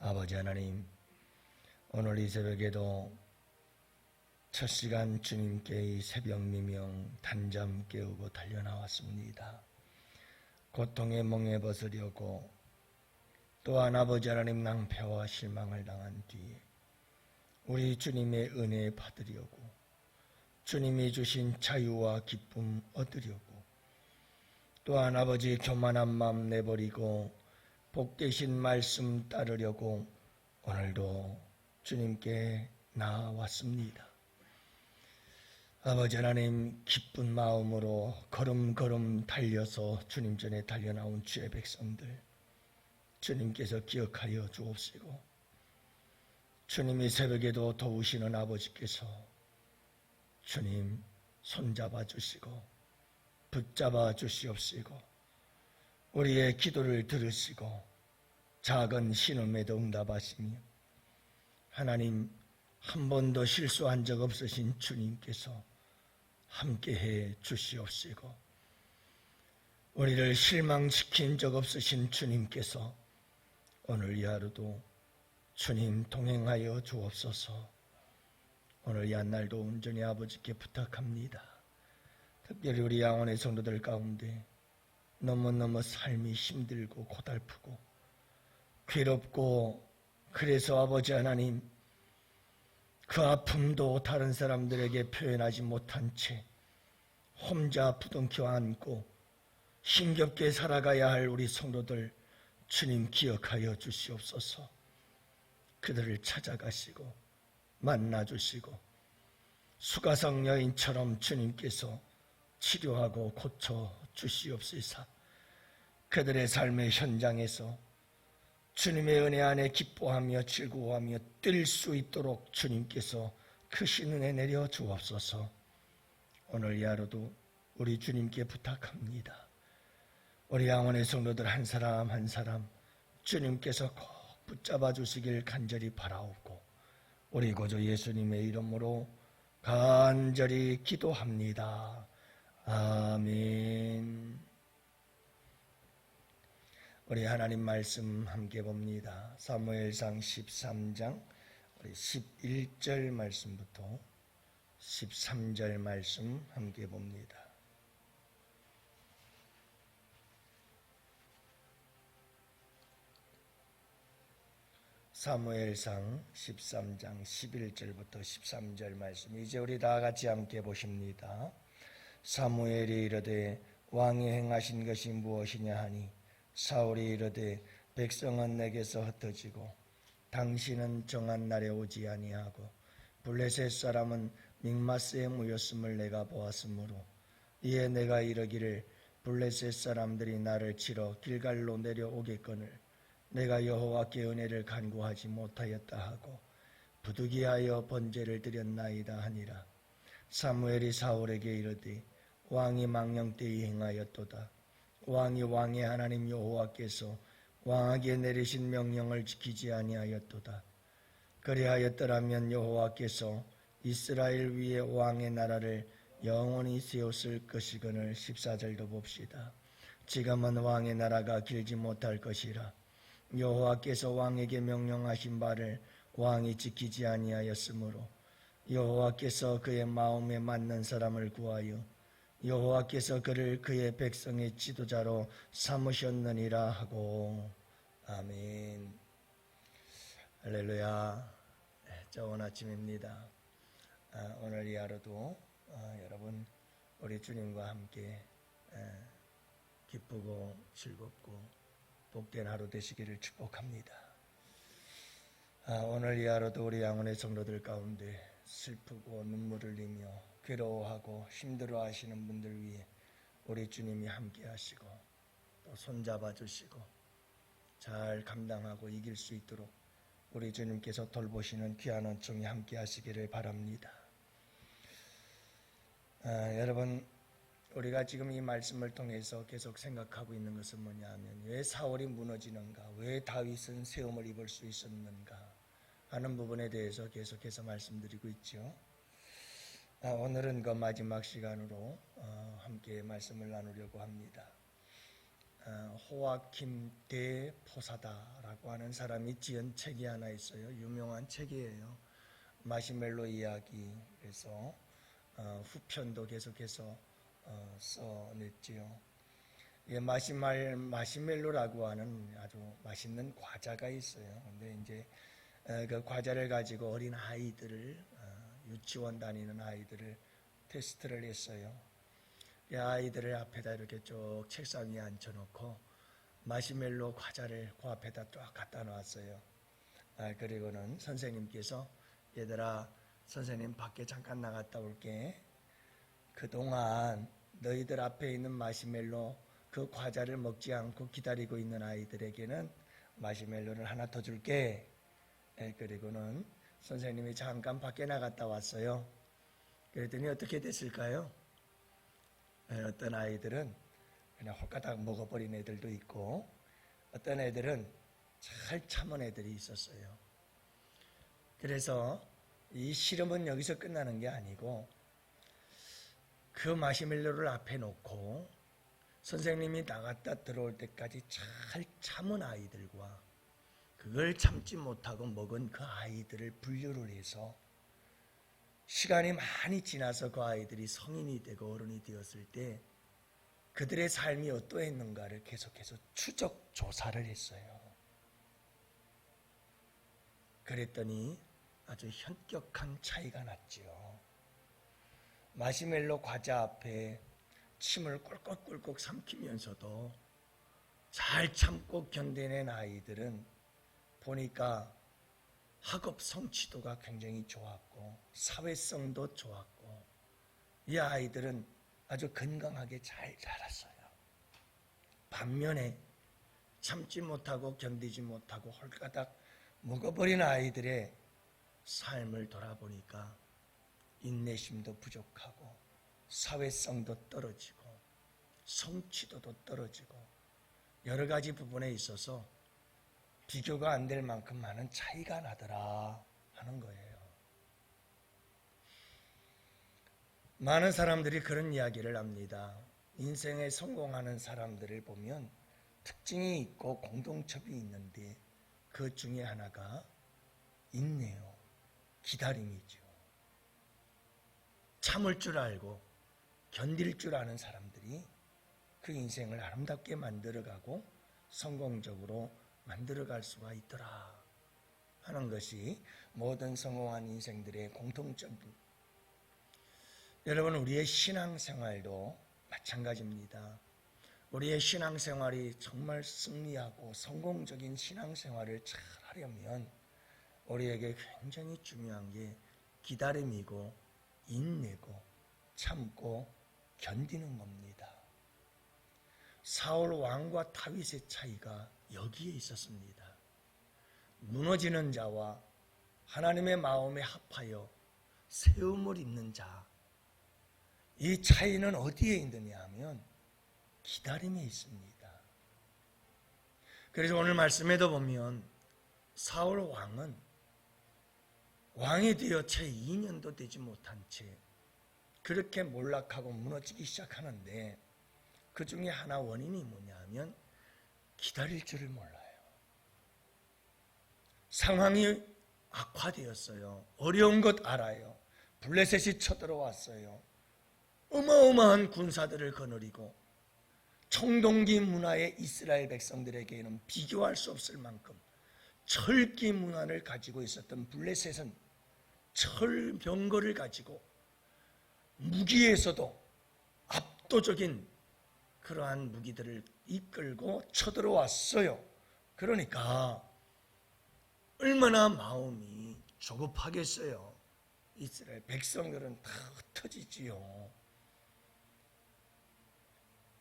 아버지 하나님, 오늘 이 새벽에도 첫 시간 주님께 이 새벽 미명 단잠 깨우고 달려나왔습니다. 고통의 멍에 벗으려고 또한 아버지 하나님 낭패와 실망을 당한 뒤에 우리 주님의 은혜 받으려고 주님이 주신 자유와 기쁨 얻으려고 또한 아버지 교만한 마음 내버리고 복되신 말씀 따르려고 오늘도 주님께 나왔습니다. 아버지 하나님, 기쁜 마음으로 걸음걸음 달려서 주님 전에 달려나온 주의 백성들, 주님께서 기억하여 주옵시고 주님이 새벽에도 도우시는 아버지께서 주님 손잡아 주시고 붙잡아 주시옵시고 우리의 기도를 들으시고 작은 신음에도 응답하시며 하나님, 한 번도 실수한 적 없으신 주님께서 함께해 주시옵시고 우리를 실망시킨 적 없으신 주님께서 오늘 이 하루도 주님 동행하여 주옵소서. 오늘 이 한날도 온전히 아버지께 부탁합니다. 특별히 우리 양원의 성도들 가운데 너무너무 삶이 힘들고 고달프고 괴롭고 그래서 아버지 하나님, 그 아픔도 다른 사람들에게 표현하지 못한 채 혼자 부둥켜 안고 힘겹게 살아가야 할 우리 성도들 주님 기억하여 주시옵소서. 그들을 찾아가시고 만나주시고 수가성 여인처럼 주님께서 치료하고 고쳐 주시옵소서. 그들의 삶의 현장에서 주님의 은혜 안에 기뻐하며 즐거워하며 뛸 수 있도록 주님께서 크신 은혜 내려 주옵소서. 오늘 이 하루도 우리 주님께 부탁합니다. 우리 양원의 성도들 한 사람 한 사람 주님께서 꼭 붙잡아 주시길 간절히 바라옵고 우리 구주 예수님의 이름으로 간절히 기도합니다. 아멘. 우리 하나님 말씀 함께 봅니다. 사무엘상 13장 우리 11절 말씀부터 13절 말씀 함께 봅니다. 사무엘상 13장 11절부터 13절 말씀, 이제 우리 다 같이 함께 보십니다. 사무엘이 이르되 왕이 행하신 것이 무엇이냐 하니 사울이 이르되 백성은 내게서 흩어지고 당신은 정한 날에 오지 아니하고 블레셋 사람은 믹마스에 모였음을 내가 보았으므로 이에 내가 이르기를 블레셋 사람들이 나를 치러 길갈로 내려오겠거늘 내가 여호와께 은혜를 간구하지 못하였다 하고 부득이하여 번제를 드렸나이다 하니라. 사무엘이 사울에게 이르되 왕이 망령되이 행하였도다. 왕이 왕의 하나님 여호와께서 왕에게 내리신 명령을 지키지 아니하였도다. 그리하였더라면 여호와께서 이스라엘 위에 왕의 나라를 영원히 세웠을 것이거늘. 14절도 봅시다. 지금은 왕의 나라가 길지 못할 것이라. 여호와께서 왕에게 명령하신 바를 왕이 지키지 아니하였으므로 여호와께서 그의 마음에 맞는 사람을 구하여 여호와께서 그를 그의 백성의 지도자로 삼으셨느니라 하고. 아멘. 할렐루야. 좋은 아침입니다. 오늘 이 하루도 여러분 우리 주님과 함께 기쁘고 즐겁고 복된 하루 되시기를 축복합니다. 오늘 이 하루도 우리 양원의 성도들 가운데 슬프고 눈물을 흘리며 괴로워하고 힘들어하시는 분들 위해 우리 주님이 함께 하시고 또 손잡아 주시고 잘 감당하고 이길 수 있도록 우리 주님께서 돌보시는 귀한 은총이 함께 하시기를 바랍니다. 여러분, 우리가 지금 이 말씀을 통해서 계속 생각하고 있는 것은 뭐냐 하면 왜 사울이 무너지는가, 왜 다윗은 세움을 입을 수 있었는가 하는 부분에 대해서 계속해서 말씀드리고 있죠. 오늘은 그 마지막 시간으로 함께 말씀을 나누려고 합니다. 호아킴 대포사다라고 하는 사람이 지은 책이 하나 있어요. 유명한 책이에요. 마시멜로 이야기. 그래서 후편도 계속해서 써냈지요. 예, 마시멜로라고 하는 아주 맛있는 과자가 있어요. 근데 이제 그 과자를 가지고 어린 아이들을 유치원 다니는 아이들을 테스트를 했어요. 이 아이들을 앞에다 이렇게 쭉 책상 위에 앉혀놓고 마시멜로 과자를 그 앞에다 쫙 갖다 놨어요. 그리고는 선생님께서 얘들아, 선생님 밖에 잠깐 나갔다 올게. 그동안 너희들 앞에 있는 마시멜로 그 과자를 먹지 않고 기다리고 있는 아이들에게는 마시멜로를 하나 더 줄게. 그리고는 선생님이 잠깐 밖에 나갔다 왔어요. 그랬더니 어떻게 됐을까요? 어떤 아이들은 그냥 홀가닥 먹어버린 애들도 있고, 어떤 애들은 잘 참은 애들이 있었어요. 그래서 이 실험은 여기서 끝나는 게 아니고, 그 마시멜로를 앞에 놓고 선생님이 나갔다 들어올 때까지 잘 참은 아이들과 그걸 참지 못하고 먹은 그 아이들을 분류를 해서 시간이 많이 지나서 그 아이들이 성인이 되고 어른이 되었을 때 그들의 삶이 어떠했는가를 계속해서 추적 조사를 했어요. 그랬더니 아주 현격한 차이가 났지요. 마시멜로 과자 앞에 침을 꿀꺽꿀꺽 삼키면서도 잘 참고 견뎌낸 아이들은 보니까 학업 성취도가 굉장히 좋았고 사회성도 좋았고 이 아이들은 아주 건강하게 잘 자랐어요. 반면에 참지 못하고 견디지 못하고 홀가닥 먹어버린 아이들의 삶을 돌아보니까 인내심도 부족하고 사회성도 떨어지고 성취도도 떨어지고 여러 가지 부분에 있어서 비교가 안 될 만큼 많은 차이가 나더라 하는 거예요. 많은 사람들이 그런 이야기를 합니다. 인생에 성공하는 사람들을 보면 특징이 있고 공동점이 있는데 그 중에 하나가 인내요. 기다림이죠. 참을 줄 알고 견딜 줄 아는 사람들이 그 인생을 아름답게 만들어가고 성공적으로 만들어갈 수가 있더라 하는 것이 모든 성공한 인생들의 공통점입니다. 여러분, 우리의 신앙생활도 마찬가지입니다. 우리의 신앙생활이 정말 승리하고 성공적인 신앙생활을 잘 하려면 우리에게 굉장히 중요한 게 기다림이고 인내고 참고 견디는 겁니다. 사울 왕과 다윗의 차이가 여기에 있었습니다. 무너지는 자와 하나님의 마음에 합하여 세움을 입는 자, 이 차이는 어디에 있느냐 하면 기다림에 있습니다. 그래서 오늘 말씀에도 보면 사울 왕은 왕이 되어 채 2년도 되지 못한 채 그렇게 몰락하고 무너지기 시작하는데 그 중에 하나 원인이 뭐냐 하면 기다릴 줄을 몰라요. 상황이 악화되었어요. 어려운 것 알아요. 블레셋이 쳐들어왔어요. 어마어마한 군사들을 거느리고 청동기 문화의 이스라엘 백성들에게는 비교할 수 없을 만큼 철기 문화를 가지고 있었던 블레셋은 철병거를 가지고 무기에서도 압도적인 그러한 무기들을 이끌고 쳐들어왔어요. 그러니까 얼마나 마음이 조급하겠어요. 이스라엘 백성들은 다 흩어지지요.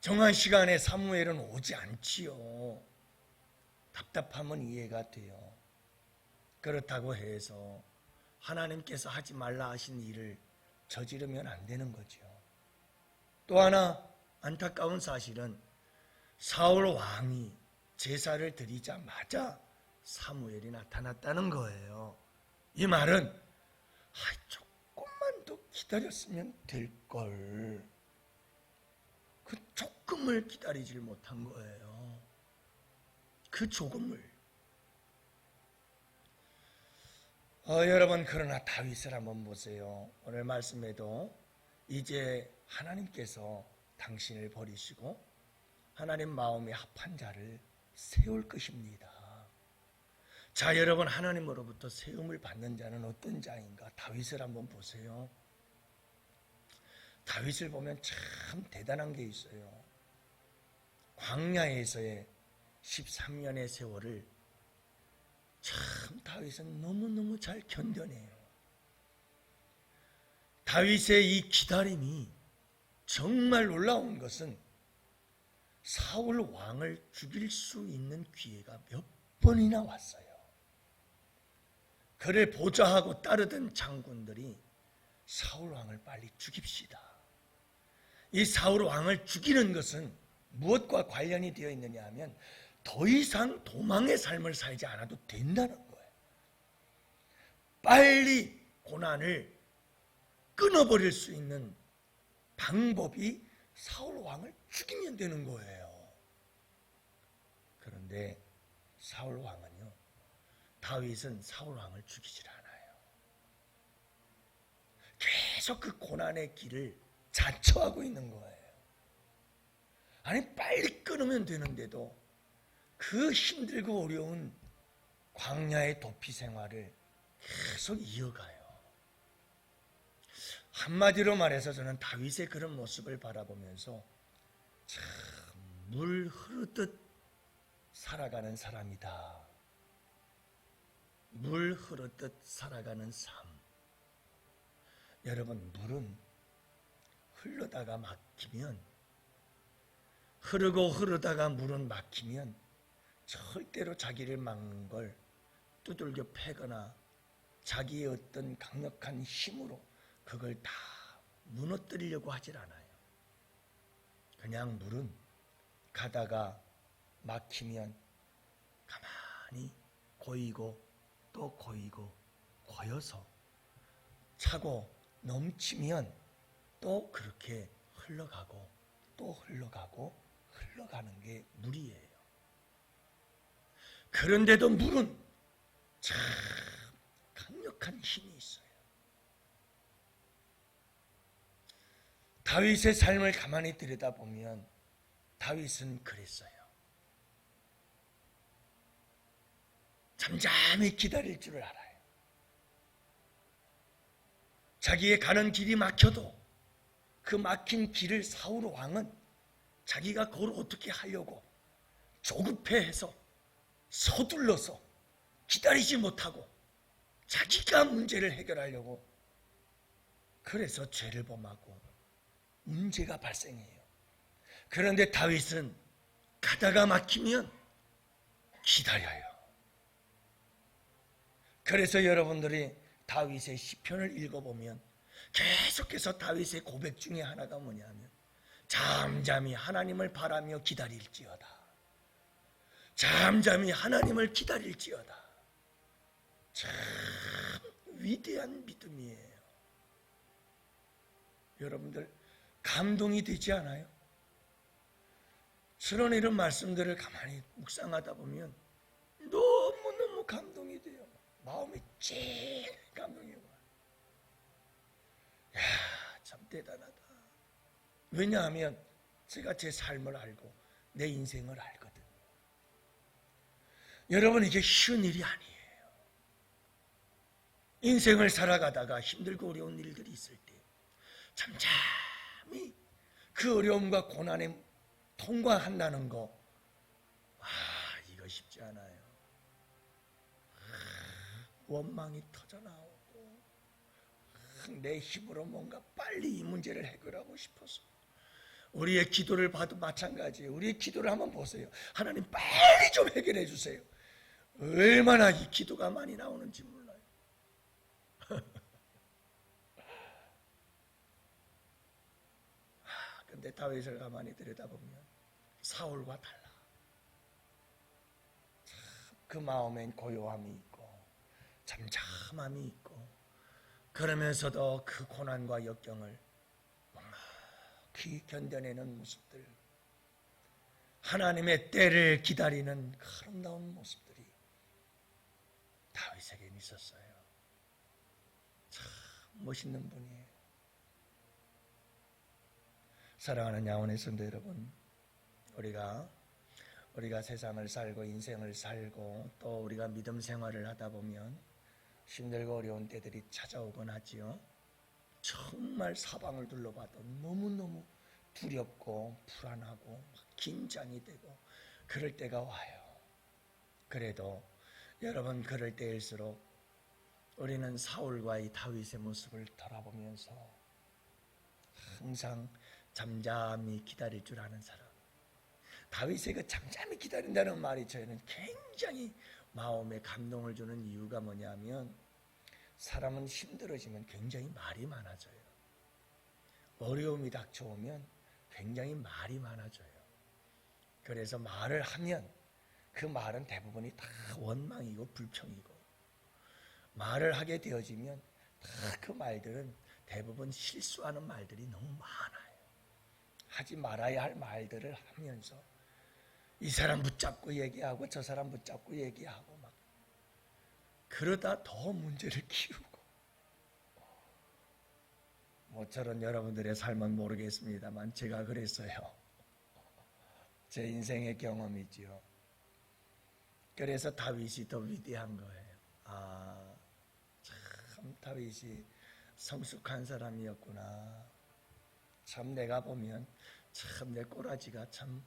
정한 시간에 사무엘은 오지 않지요. 답답함은 이해가 돼요. 그렇다고 해서 하나님께서 하지 말라 하신 일을 저지르면 안 되는 거죠. 또 하나 안타까운 사실은 사울 왕이 제사를 드리자마자 사무엘이 나타났다는 거예요. 이 말은 조금만 더 기다렸으면 될걸. 그 조금을 기다리질 못한 거예요. 그 조금을. 여러분, 그러나 다윗을 한번 보세요. 오늘 말씀에도 이제 하나님께서 당신을 버리시고 하나님 마음에 합한 자를 세울 것입니다. 자, 여러분, 하나님으로부터 세움을 받는 자는 어떤 자인가? 다윗을 한번 보세요. 다윗을 보면 참 대단한 게 있어요. 광야에서의 13년의 세월을 참 다윗은 너무너무 잘 견뎌내요. 다윗의 이 기다림이 정말 놀라운 것은 사울 왕을 죽일 수 있는 기회가 몇 번이나 왔어요. 그를 보좌하고 따르던 장군들이 사울 왕을 빨리 죽입시다. 이 사울 왕을 죽이는 것은 무엇과 관련이 되어 있느냐 하면 더 이상 도망의 삶을 살지 않아도 된다는 거예요. 빨리 고난을 끊어버릴 수 있는 방법이 사울 왕을 죽이면 되는 거예요. 그런데 사울 왕은요, 다윗은 사울 왕을 죽이질 않아요. 계속 그 고난의 길을 자처하고 있는 거예요. 아니, 빨리 끊으면 되는데도 그 힘들고 어려운 광야의 도피 생활을 계속 이어가요. 한마디로 말해서 저는 다윗의 그런 모습을 바라보면서 참 물 흐르듯 살아가는 사람이다. 물 흐르듯 살아가는 삶. 여러분, 물은 흘러다가 막히면, 흐르고 흐르다가 물은 막히면 절대로 자기를 막는 걸 두들겨 패거나 자기의 어떤 강력한 힘으로 그걸 다 무너뜨리려고 하질 않아요. 그냥 물은 가다가 막히면 가만히 고이고 또 고이고 고여서 차고 넘치면 또 그렇게 흘러가고 또 흘러가고 흘러가는 게 물이에요. 그런데도 물은 참 강력한 힘이 있어요. 다윗의 삶을 가만히 들여다보면 다윗은 그랬어요. 잠잠히 기다릴 줄을 알아요. 자기의 가는 길이 막혀도 그 막힌 길을 사울 왕은 자기가 그걸 어떻게 하려고 조급해해서 서둘러서 기다리지 못하고 자기가 문제를 해결하려고, 그래서 죄를 범하고 문제가 발생해요. 그런데 다윗은 가다가 막히면 기다려요. 그래서 여러분들이 다윗의 시편을 읽어보면 계속해서 다윗의 고백 중에 하나가 뭐냐면 잠잠히 하나님을 바라며 기다릴지어다. 잠잠히 하나님을 기다릴지어다. 참 위대한 믿음이에요. 여러분들 감동이 되지 않아요? 저런 이런 말씀들을 가만히 묵상하다 보면 너무너무 감동이 돼요. 마음이 찐 감동이 와요. 야, 참 대단하다. 왜냐하면 제가 제 삶을 알고 내 인생을 알거든요. 여러분, 이게 쉬운 일이 아니에요. 인생을 살아가다가 힘들고 어려운 일들이 있을 때 잠잠히 그 어려움과 고난에 통과한다는 거, 이거 쉽지 않아요. 원망이 터져나오고 내 힘으로 뭔가 빨리 이 문제를 해결하고 싶어서, 우리의 기도를 봐도 마찬가지예요. 우리의 기도를 한번 보세요. 하나님 빨리 좀 해결해 주세요. 얼마나 이 기도가 많이 나오는지 몰라요. 근데 다윗을 가만히 들여다보면 사울과 달라. 그 마음엔 고요함이 있고 잠잠함이 있고, 그러면서도 그 고난과 역경을 묵묵히 견뎌내는 모습들. 하나님의 때를 기다리는 아름다운 모습들이 다윗에겐 있었어요. 참 멋있는 분이에요. 사랑하는 야원의 성도 여러분, 우리가 세상을 살고 인생을 살고 또 우리가 믿음 생활을 하다 보면 힘들고 어려운 때들이 찾아오곤 하지요. 정말 사방을 둘러봐도 너무너무 두렵고 불안하고 긴장이 되고 그럴 때가 와요. 그래도 여러분, 그럴 때일수록 우리는 사울과 이 다윗의 모습을 돌아보면서 항상 잠잠히 기다릴 줄 아는 사람, 다윗의 그 잠잠히 기다린다는 말이 저희는 굉장히 마음에 감동을 주는 이유가 뭐냐면, 사람은 힘들어지면 굉장히 말이 많아져요. 어려움이 닥쳐오면 굉장히 말이 많아져요. 그래서 말을 하면 그 말은 대부분이 다 원망이고 불평이고, 말을 하게 되어지면 다 그 말들은 대부분 실수하는 말들이 너무 많아요. 하지 말아야 할 말들을 하면서 이 사람 붙잡고 얘기하고 저 사람 붙잡고 얘기하고 막 그러다 더 문제를 키우고, 모처럼 여러분들의 삶은 모르겠습니다만 제가 그랬어요. 제 인생의 경험이지요. 그래서 다윗이 더 위대한 거예요. 참 다윗이 성숙한 사람이었구나. 참 내가 보면 참 내 꼬라지가 참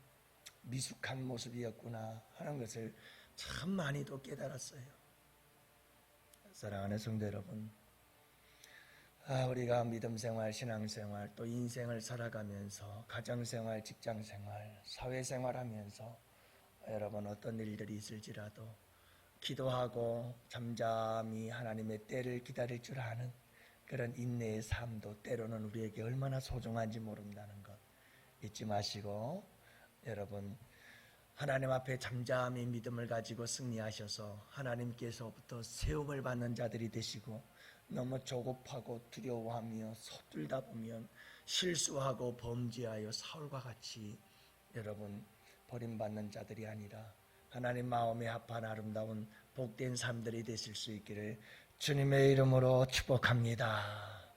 미숙한 모습이었구나 하는 것을 참 많이도 깨달았어요. 사랑하는 성도 여러분, 우리가 믿음생활, 신앙생활, 또 인생을 살아가면서 가정생활, 직장생활, 사회생활하면서 여러분 어떤 일들이 있을지라도 기도하고 잠잠히 하나님의 때를 기다릴 줄 아는 그런 인내의 삶도 때로는 우리에게 얼마나 소중한지 모른다는 것 잊지 마시고, 여러분 하나님 앞에 잠잠히 믿음을 가지고 승리하셔서 하나님께서부터 세움을 받는 자들이 되시고, 너무 조급하고 두려워하며 서툴다 보면 실수하고 범죄하여 사울과 같이 여러분 버림받는 자들이 아니라 하나님 마음에 합한 아름다운 복된 삶들이 되실 수 있기를 주님의 이름으로 축복합니다.